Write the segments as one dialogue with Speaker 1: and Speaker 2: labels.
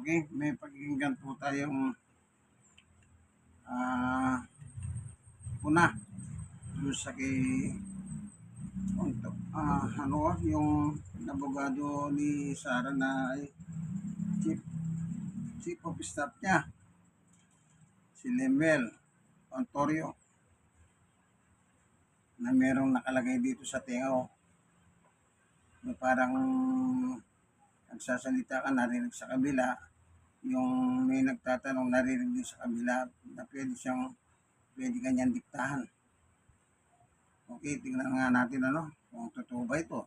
Speaker 1: Okay, may pakikinggan po tayong una doon sa kay yung abogado ni Sara na ay chief of staff niya, si Lemel Ontorio, na merong nakalagay dito sa tingaw na parang nagsasalita ka, narinig sa kabila, yung may nagtatanong narinig din sa kabila na pwede kanyang diktahan. Okay, tingnan nga natin kung totoo ba ito.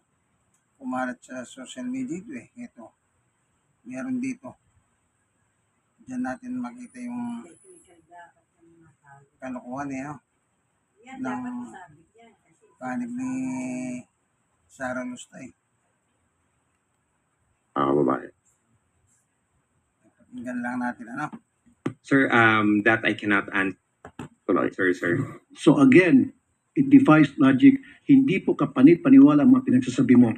Speaker 1: Kumalat sa social media ito Ito, meron dito. Diyan natin makita yung kalokohan ng panig ni Sara Lustay.
Speaker 2: Babae.
Speaker 1: Pakinggan lang natin
Speaker 3: Sir, that I cannot answer, sir.
Speaker 4: So again, it defies logic. Hindi po kapanipaniwala ang mga pinagsasabi mo.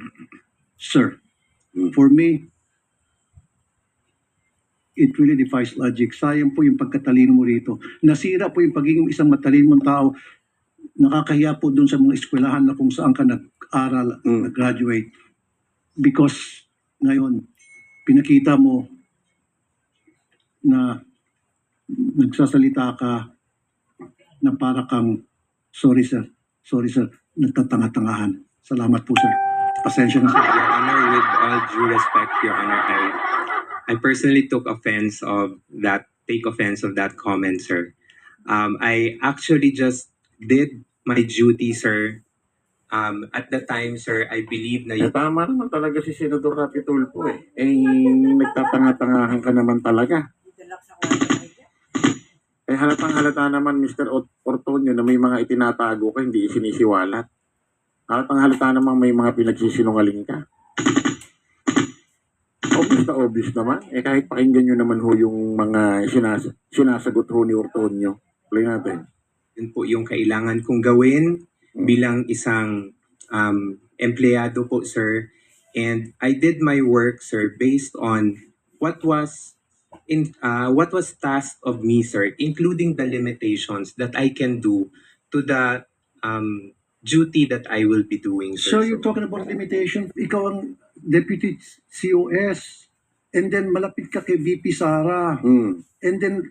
Speaker 4: Sir, for me, it really defies logic. Sayang po yung pagkatalino mo rito. Nasira po yung pagiging isang matalinong tao. Nakakahiya po dun sa mga eskwelahan na kung saan ka nag-aral, nag-graduate. Because ngayon, pinakita mo na nagsasalita ka na para kang, sorry sir, nagtatanga-tangahan. Salamat po sir. Pasensya na sir.
Speaker 3: Your Honor, with all due respect, Your Honor, I personally take offense of that comment, sir. I actually just did my duty, sir. At the time, sir, I believe na
Speaker 2: Tama naman talaga si Senador Rapi Tulfo nagtatanga-tangahan ka naman talaga. Halatang halata naman, Mr. Ortonio, na may mga itinatago ka, hindi sinisiwalat. Halatang halata naman may mga pinagsisinungaling ka. Obvious naman. Kahit pakinggan nyo naman ho yung mga sinasagot ho ni Ortonio. Play natin.
Speaker 3: yun po yung kailangan kong gawin bilang isang empleyado po, sir. And I did my work, sir, based on what was tasked of me, sir, including the limitations that I can do to the duty that I will be doing, sir.
Speaker 4: So you're talking about limitation. Ikaw ang deputy COS, and then malapit ka kay VP Sara, and then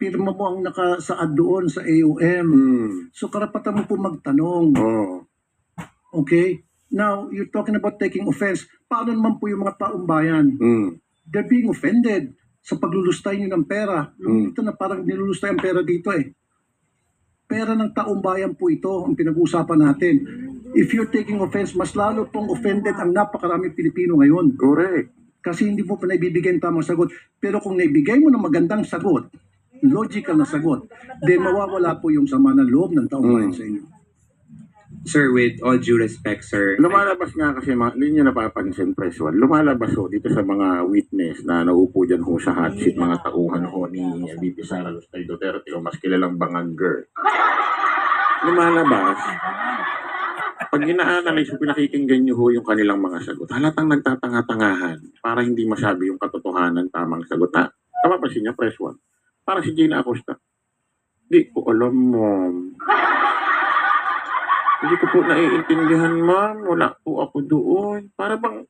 Speaker 4: pirma mo ang nakasaad doon sa AOM. So karapatan mo po magtanong. Okay? Now, you're talking about taking offense. Paano naman po yung mga taong bayan? They're being offended sa paglulustay nyo ng pera. Ito na parang nilulustay ang pera dito Pera ng taong bayan po ito ang pinag-uusapan natin. If you're taking offense, mas lalo pong offended ang napakaraming Pilipino ngayon.
Speaker 2: Correct.
Speaker 4: Kasi hindi mo pa naibibigay ang tamang sagot. Pero kung naibigay mo ng magandang sagot, logical na sagot, then mawawala po yung sama ng loob ng taong bayan sa inyo.
Speaker 3: Sir, with all due respect, sir.
Speaker 2: Lumalabas nga kasi, hindi nyo napapansin, Press One, lumalabas ho dito sa mga witness na naupo dyan ho sa hot seat, mga tauhan ho ni VP Sara Lustay Duterte o mas kilalang Bangang Girl. Lumalabas, pag ina-analyze, pinakikinggan nyo ho yung kanilang mga sagot, halatang nagtatanga-tangahan para hindi masabi yung katotohanan tamang sagot. Napapansin niya, Press One, para si Gina Acosta. Di ko alam, ma'am. Hindi ko po naiintindihan, ma'am. Wala po ako doon. Parang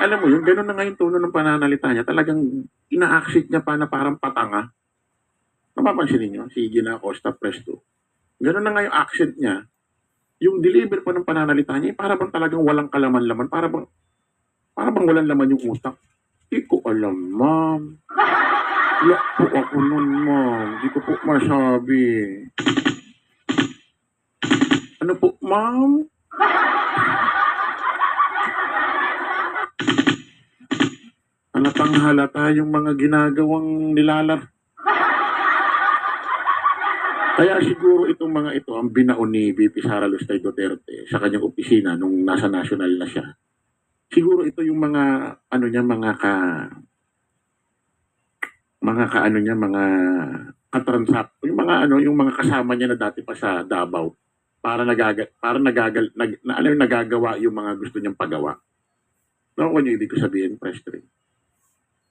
Speaker 2: alam mo yun, gano'n na nga yung tono ng pananalita niya. Talagang ina-accent niya pa na parang patanga. Napapansin niyo, si Gina Acosta, Press 2. Gano'n na nga yung accent niya. Yung deliver pa ng pananalita niya, para bang talagang walang kalaman-laman. Para bang walang laman yung utak. Hindi ko alam, ma'am. Wala po ako nun, ma'am. Hindi ko po masabi. Ano po, ma'am? Halatang halata yung mga ginagawang nilalar. Kaya siguro itong mga ito ang binaon ni VP Sara Lustay Duterte sa kanyang opisina nung nasa national na siya. Siguro ito yung mga mga katransak, yung mga kasama niya na dati pa sa Davao para nagagawa yung mga gusto niyang pagawa. Nakuha niyo ibig ko sabihin, Prestre.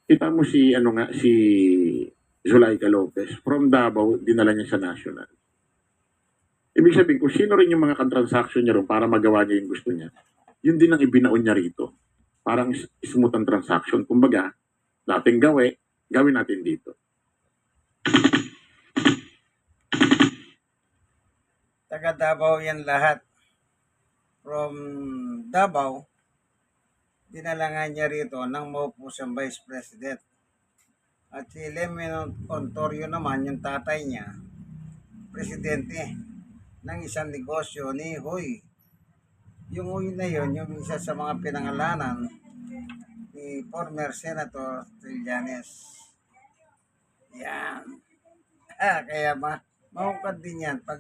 Speaker 2: Kita mo si, si Zulaika Lopez, from Davao, dinala niya sa National. Ibig sabihin, kung sino rin yung mga transaction niya ron para magawa niya yung gusto niya, yun din ang ibinaon niya rito. Parang smooth ang transaction. Kumbaga, dating gawin natin dito.
Speaker 1: Taga Davao yan lahat. From Davao, dinala nga niya rito nang maupo siyang Vice President. At si Lemon Ontorio naman, yung tatay niya, presidente ng isang negosyo ni Huy. Yung Huy na yun, yung isa sa mga pinangalanan ni former Senator Trillanes. Yan. Kaya mahukad din yan pag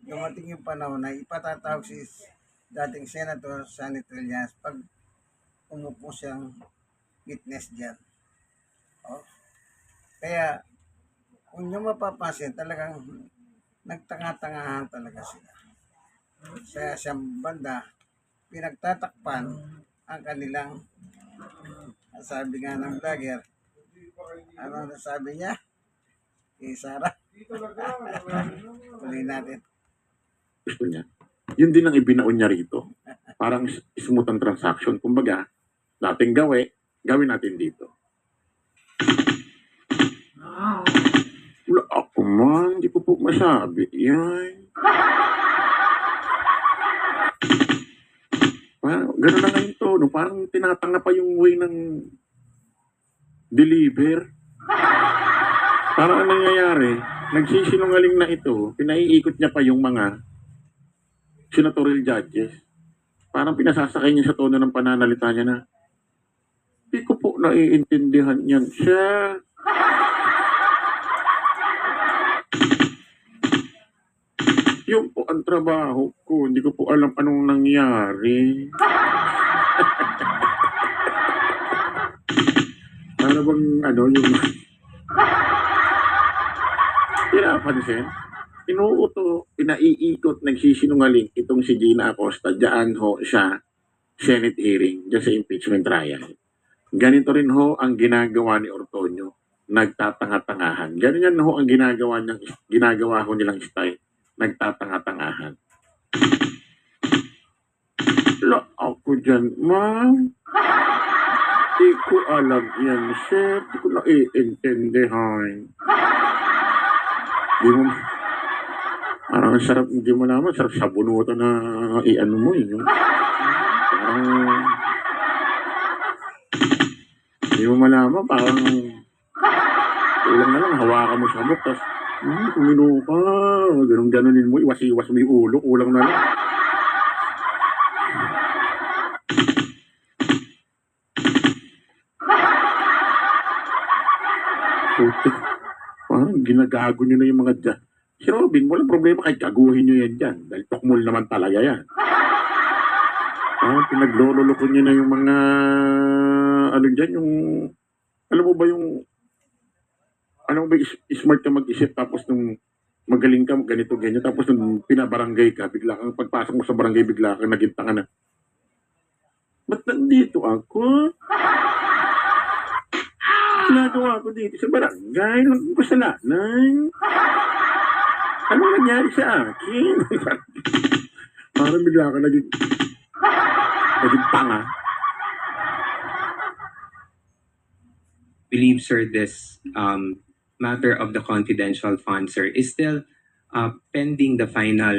Speaker 1: dumating yung panahon na ipatatawag si dating Senator Sonny Trillanes pag umupo siyang witness dyan. Oh. Kaya, kung nyo mapapansin, talagang nagtanga-tangahan talaga sila. Sa siyang banda, pinagtatakpan ang kanilang, sabi nga ng vlogger, ano sabi niya? Kay Sarah. Tuloy natin.
Speaker 2: Gusto niya. Yun din ang ibinaon niya rito. Parang smooth ang transaction. Kumbaga, dating gawin natin dito. Wala ako man, hindi ko po masabi. Yan. Parang, gano'n na ngayon to, no? Parang tinatanga pa yung way ng deliver. Parang ang nangyayari, nagsisinungaling na ito, pinaiikot niya pa yung mga senatorial judges. Parang pinasasakay niya sa tono ng pananalita niya na, hindi ko po naiintindihan yan, sir. Yung po ang trabaho ko, hindi ko po alam anong nangyari. Para bang, yung pinapansin, inuuto, pinaiikot, nagsisinungaling itong si Gina Acosta, dyan ho sa Senate hearing, dyan sa impeachment trial. Ganito rin ho ang ginagawa ni Ortonio, nagtatanga-tangahan. Ganyan ho ang ginagawa ho nilang style, nagtatanga-tangahan. Wala ako dyan, ma'am. Di ko alam yan, sir. Di ko naiintindihan. Di mo, parang sarap, hindi mo naman, sarap sa bunutan na i-ano mo yun. Parang, hindi mo malaman, parang, ulang na lang, hawakan mo sa buk, tapos, kumino ka, ganun-ganunin mo, iwas-iwas mo yung ulo, ulang na lang. Putik. Parang ginagago nyo na yung mga dyan. Si Robin, walang problema kahit gaguhin nyo yan dyan. Dahil tukmol naman talaga yan. Pinaglololoko nyo na yung mga, dyan, yung, alam mo ba yung, smart ka mag-isip tapos nung magaling ka, ganito, ganyan, tapos nung pinabarangay ka, bigla kang, pagpasok mo sa barangay, bigla kang naging tanga na. Ba't nandito ako? Ginagawa ko dito sa barangay, lang kasalanan. Ano nangyari sa akin? Parang bigla ka naging tanga.
Speaker 3: Believe, sir, this matter of the confidential fund, sir, is still pending the final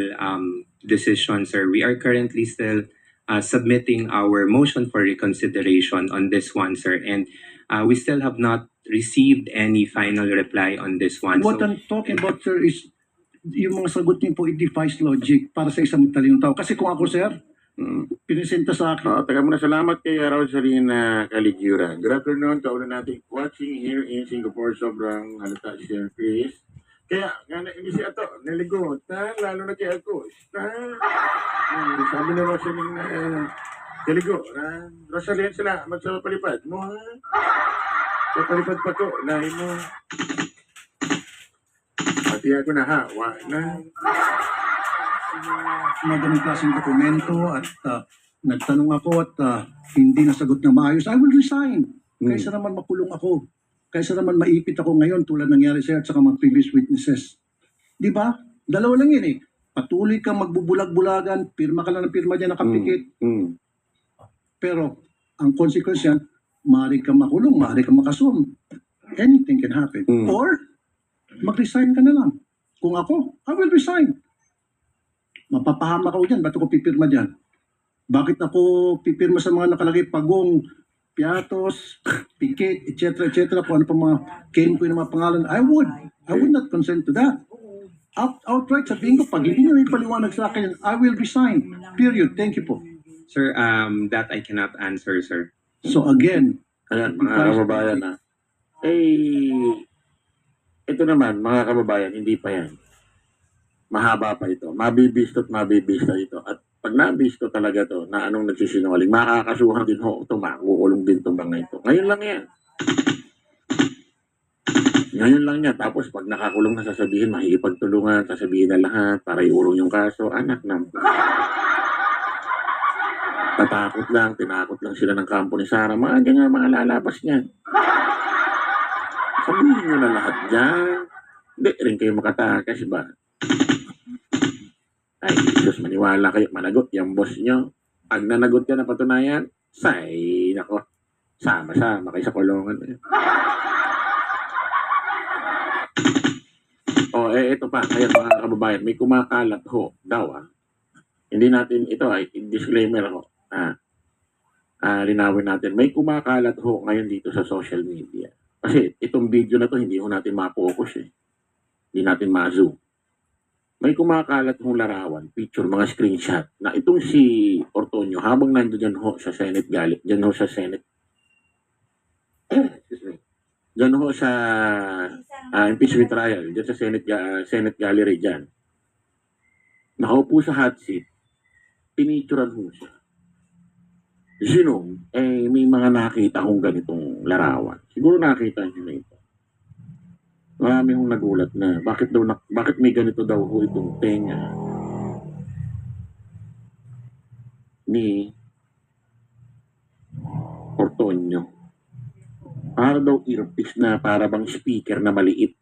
Speaker 3: decision, sir. We are currently still submitting our motion for reconsideration on this one, sir, and we still have not received any final reply on this one.
Speaker 4: What I'm talking about, sir, is yung mga sagot niyo po, it defies logic para sa isang matalinong tao. Kasi kung ako, sir, pinisenta sa akin.
Speaker 2: Taga muna, salamat kay Rosalina Caligura. Good afternoon, kauna natin watching here in Singapore. Sobrang halata si Sir Chris. Kaya, hindi siya ito, naligotan, lalo na kay Acosta. Sabi na Rosalina, Rosalina sila, magsapalipad mo, ha? Sapalipad pa ko, lahi mo. Pati ako na, ha? Na.
Speaker 4: Mga ganong klaseng dokumento at nagtanong ako at hindi nasagot na maayos, I will resign. Kaysa naman makulong ako. Kaysa naman maipit ako ngayon tulad nangyari sa'yo at saka mga previous witnesses. Di ba? Dalawa lang yun eh. Patuloy kang magbubulag-bulagan, pirma ka lang ng pirma dyan, nakapikit. Pero ang consequence yan, maaari kang makulong, maaari kang makasum. Anything can happen. Or, mag-resign ka na lang. Kung ako, I will resign. Mapapahama ako dyan, ba't ako pipirma dyan? Bakit ako pipirma sa mga nakalagay pagong, piatos, pikit, etc. Kung ano pa mga cane ko yung mga pangalan, I would not consent to that. Outright sabihin ko, pag hindi na may paliwanag sa akin, I will resign. Period. Thank you po.
Speaker 3: Sir, that I cannot answer, sir.
Speaker 4: So again,
Speaker 2: Ayan, mga kababayan na. Ito naman, mga kababayan, hindi pa yan. Mahaba pa ito. Mabibista ito. At pag nabisto talaga to na anong nagsisinungaling, makakasuhan din ho ito, makukulong din itong mga ito. Ngayon lang yan. Ngayon lang yan. Tapos pag nakakulong na sasabihin, makikipagtulungan, sasabihin na lahat para iurong yung kaso. Anak na. Tinakot lang sila ng kampo ni Sara. Mga ganyan, mga lalabas niyan. Sabihin nyo na lahat dyan. Hindi rin kayo makatakas ba? Ay, Diyos, maniwala kayo. Managot yung boss nyo. Pag nanagot ka na patunayan, nako, sama-sama kayo sa kulungan. Ito pa. Kaya mga kababayan, may kumakalat ho daw. Hindi natin, ito ay disclaimer ho. Linawin natin. May kumakalat ho ngayon dito sa social media. Kasi itong video na to, hindi ho natin ma-focus eh. Hindi natin ma-zoom. May kumakalat hong larawan, picture, mga screenshot, na itong si Ortonio, habang nandoon ho sa Senate dyan ho sa Senate, dyan ho sa impeachment trial, dyan sa Senate gallery dyan, nakaupo sa hot seat, pinicturean ho siya. Sino? May mga nakita kong ganitong larawan. Siguro nakita niyo na ito. Marami hong nagulat na bakit may ganito daw ho itong tenga ni Ortonio. Para daw earpiece na para bang speaker na maliit.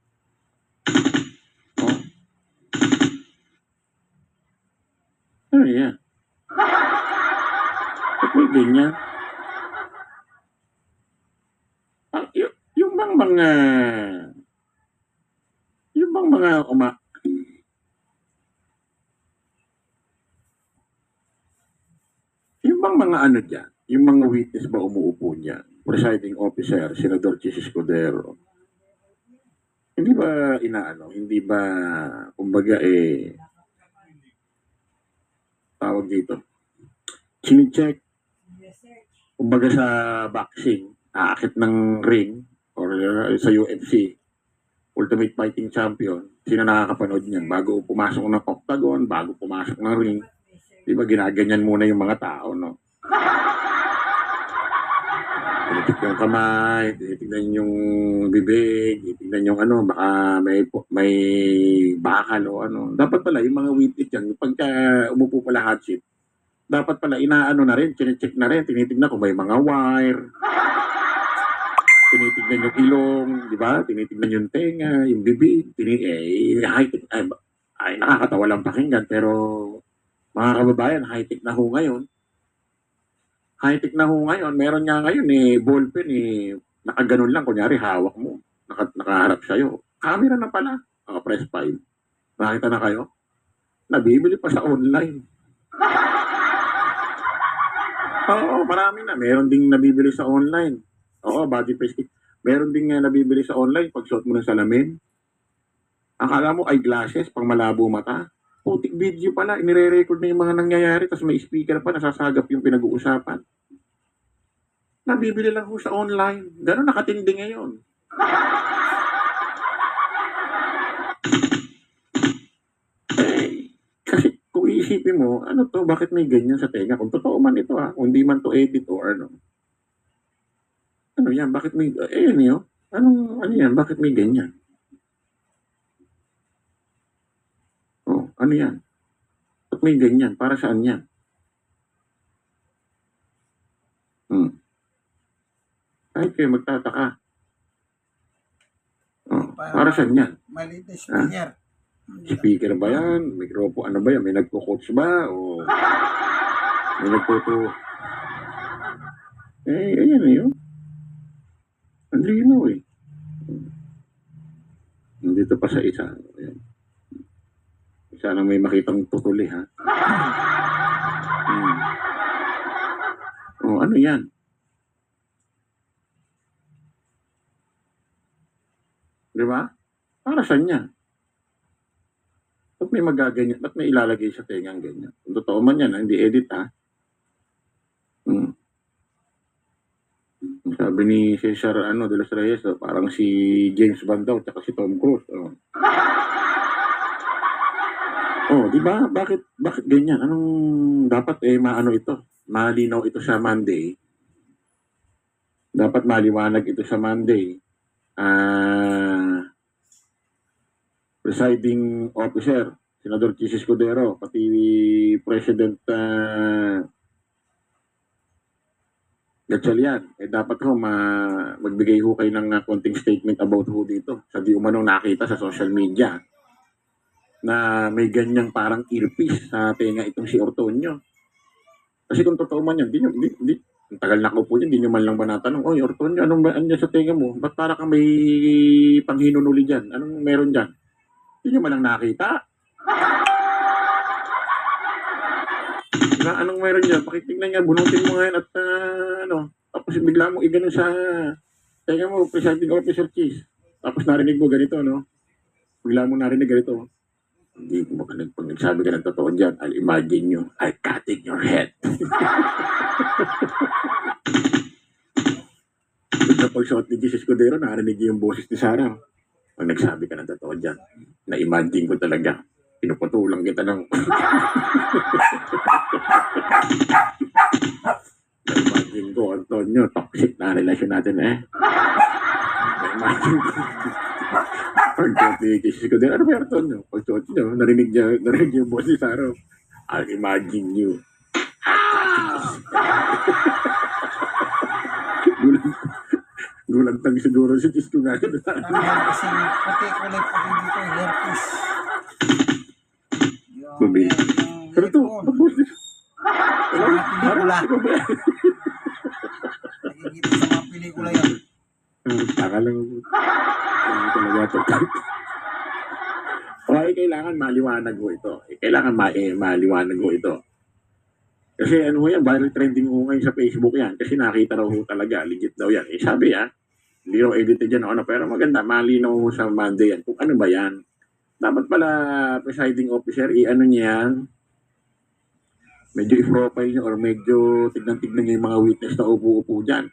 Speaker 2: Ano yan? Ba't may ganyan? Yung bang mga ano dyan, yung mga witness ba umuupo niya, presiding officer, Senador Chis Escudero, hindi ba hindi ba, kumbaga tawag dito, sinicheck, kumbaga sa boxing, aakit ng ring, or sa UFC, Ultimate Fighting Champion, sino nakakapanood niyan bago pumasok ng octagon, bago pumasok ng ring, di ba ginaganyan muna yung mga tao, no? Tinitig yung kamay, tinitignan yung bibig, tinitignan yung baka may bakal o ano. Dapat pala yung mga witness yan, pagka umupo pala hot seat, dapat pala na rin, chinecheck na rin, tinitignan kung may mga wire, tinitignan yung ilong, di ba? Tinitignan yung tenga, yung bibig, nakakatawa lang pakinggan, pero mga kababayan, high-tech na ho ngayon. Meron nga ngayon ballpen nakaganon lang, kunyari hawak mo, nakaharap sa'yo. Camera na pala, press 5. Nakita na kayo? Nabibili pa sa online. Oo, marami na. Meron ding nabibili sa online. Oo, body face. Meron ding nabibili sa online pag suot mo ng salamin. Akala mo eyeglasses pang malabo mata. Putik video pala, inire-record na yung mga nangyayari, tapos may speaker pa, nasasagap yung pinag-uusapan. Nabibili lang ho sa online. Gano'n nakatindi ngayon. Kasi kung iisipin mo, bakit may ganyan sa tenga? Kung totoo man ito kung hindi man to edit o ano yan, bakit may, ano yan, bakit may ganyan? Ano yan? Ba't may ganyan? Para saan yan? Kahit kayo magtataka. Para saan yan?
Speaker 1: Maliit na speaker.
Speaker 2: Speaker ba yan? Mikropo, ano ba yan? May nagko-coach ba? O may nagtuto? Ayan eh, oh. Ang linaw eh. Nandito pa sa isa. Ayan. Sana may makitang tutuli, ha? Oh, ano yan? Di ba? Para saan yan? Ba't may magaganyan? Ba't may ilalagay sa tengang ganyan? Kung totoo man yan, hindi edit, ha? Sabi ni Cesar de los Reyes, parang si James Bond daw, tsaka si Tom Cruise. Di ba? Bakit ganyan? Anong dapat maano ito? Malinaw ito sa Monday. Dapat maliwanag ito sa Monday. Presiding officer, Senador Chis Escudero, pati President Gatchalian, dapat magbigay ho kayo ng konting statement about ho dito. Sa di umanong nakita sa social media na may ganyang parang earpiece sa tenga itong si Ortonio. Kasi kung totoo man yan, hindi, ang tagal na ko po yan, hindi nyo man lang ba natanong, oy Ortonio, anong ba andyan sa tenga mo? Ba't para kang may panghinunuli dyan? Anong meron dyan? Hindi nyo man lang nakita. Na anong meron dyan? Pakitignan niya, bunutin mo ngayon at tapos bigla mo iganon sa tenga mo, presiding officer Cheese. Tapos narinig mo ganito, no? Bigla mo narinig ganito. Hindi mo pag nagsabi ka ng totoo dyan, I'll imagine you, I'll cut in your head. Pag suot ni Jesus Escudero, narinig yung boses ni Sarah. Pag nagsabi ka ng totoo dyan, na-imagine ko talaga, pinuputulang kita ng... na-imagine ko, Antonio, toxic na relasyon natin na-imagine ko. Pag-suot ni Jesus Escudero, ano ba yung Antonio? Pag-suot niyo, narinig yung boses ni Sarah. I'll imagine you. Gulantang siguro si Chis ko nga.
Speaker 1: Kasi pati kulay pa din dito, hairpiece.
Speaker 2: Babi. Pero ito, tapos dito.
Speaker 1: Pelikula. Nakikita sa mga pelikula yan.
Speaker 2: Taka lang. Talaga ito. Kailangan maliwanag mo ito. Kailangan maliwanag mo ito. Kasi ano yan, viral trending ko ngayon sa Facebook yan. Kasi nakita raw talaga, legit daw yan. Sabi hindi raw edited yan pero maganda, malinaw sa Monday yan. Kung ano ba yan. Dapat pala, presiding officer, i-ano niya yan, medyo i-profile niyo or medyo tignan-tignan niyo yung mga witness na upo-upo dyan.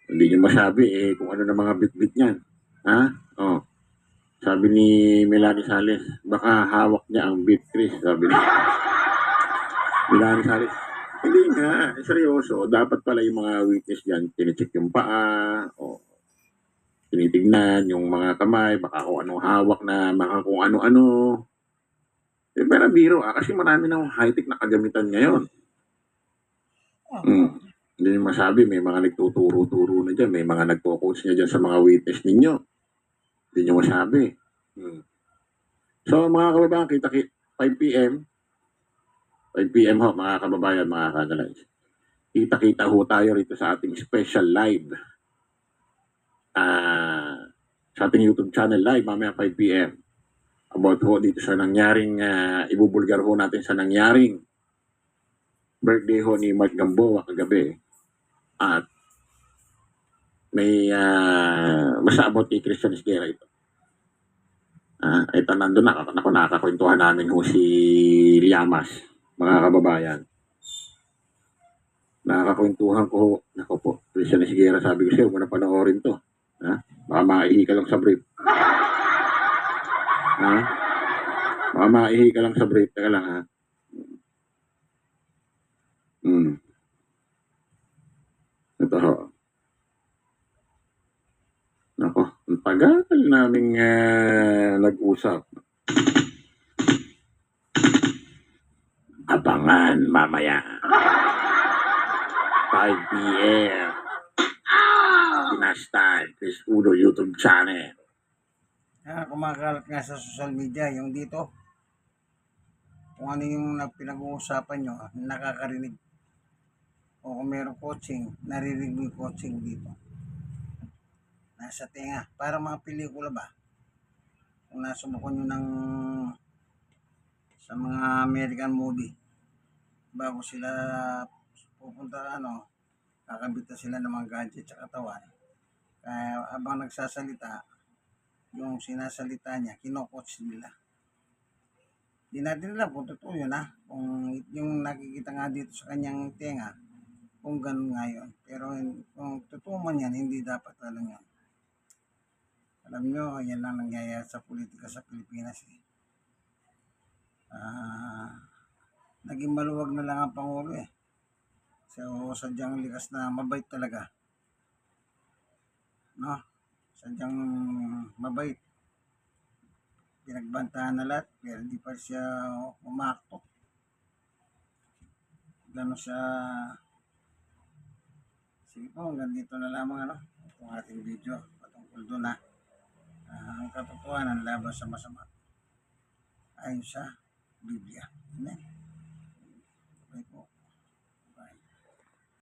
Speaker 2: Hindi niyo masabi kung ano na mga bit-bit niyan. Sabi ni Melanie Sales, baka hawak niya ang beat, Chris. Sabi ni Melanie Sales. Hindi nga, seryoso. Dapat pala yung mga witness dyan, tinicheck yung paa, tinitignan yung mga kamay, baka kung anong hawak na, baka kung ano-ano. Pero biro kasi marami ng high-tech na kagamitan ngayon. Hindi nyo masabi, may mga nagtuturo-turo na dyan, may mga nagpo-coach na dyan sa mga witness ninyo. Hindi nyo masabi. So mga kababayan, 5 p.m. 5 p.m. ho, mga kababayan, mga kanalays. Kita-kita ho tayo rito sa ating special live. Sa ating YouTube channel live, mamaya 5 p.m. About ho dito sa nangyaring, ibubulgar ho natin sa nangyaring birthday ho ni Mark Gamboa kagabi. At may, basta about kay Christian Esguerra ito. Ito nandun nakakakwentuhan namin ho si Liamas, mga kababayan. Nakakakwentuhan ko ho, nako po, Christian Esguerra, sabi ko siya, huwag mo na panoorin to. Baka maihi ka lang sa brief. Baka maihi ka lang sa brief. Teka lang, ha? Ito ho. Nako, ang tagal naming nag-usap. Abangan mamaya. 5 p.m. Pastime, Chris Udo YouTube channel.
Speaker 1: Kumakalat nga sa social media, yung dito, kung ano yung pinag-uusapan nyo, nakakarinig. O kung meron coaching, naririnig mo yung coaching dito. Nasa tenga. Para mga pelikula ba? Kung nasubukan nyo ng sa mga American movie, bago sila pupunta, kakabit na sila ng mga gadget sa katawan. Kaya habang nagsasalita, yung sinasalita niya, kino-coach nila. Di natin alam kung totoo yun, kung yung nakikita nga dito sa kanyang tenga, kung ganun nga yun. Pero kung totoo man yan, hindi dapat alam yan. Alam nyo, yan lang nangyayari sa politika sa Pilipinas. Naging maluwag na lang ang Pangulo eh. So, sadyang likas na mabait talaga. No? Sadyang mabait. Pinagbantahan na lahat, pero hindi pa siya umakto. Gano'n siya. Sige po, hanggang dito na lamang itong ating video patungkol doon ang katotohanan laban sa masama ayon sa Biblia. Amen. Okay po.